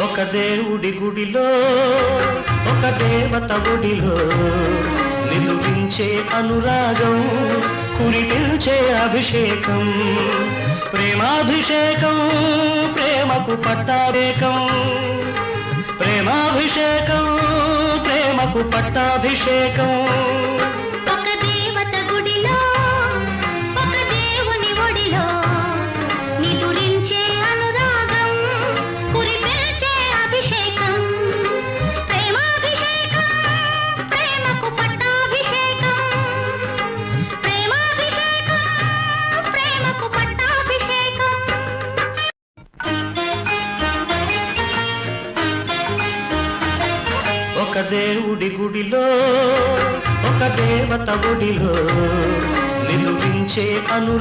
ఒక దేవుడి గుడిలో ఒక దేవత ఒడిలో నిలువించే అనురాగం, కురిపించే అభిషేకం, ప్రేమాభిషేకం, ప్రేమకు పట్టాభిషేకం, ప్రేమాభిషేకం, ప్రేమకు పట్టాభిషేకం. ఒక దేవత గుడిలో ఒక దేవుని ఒడిలో నిదురించే అనురాగం, కురిపించే అభిషేకం, ప్రేమాభిషేకం, ప్రేమకు పట్టాభిషేకం, ప్రేమాభిషేకం, ప్రేమకు పట్టాభిషేకం. ఒక దేవుడి గుడిలో ఒక దేవత ఒడిలో నిలువించే అను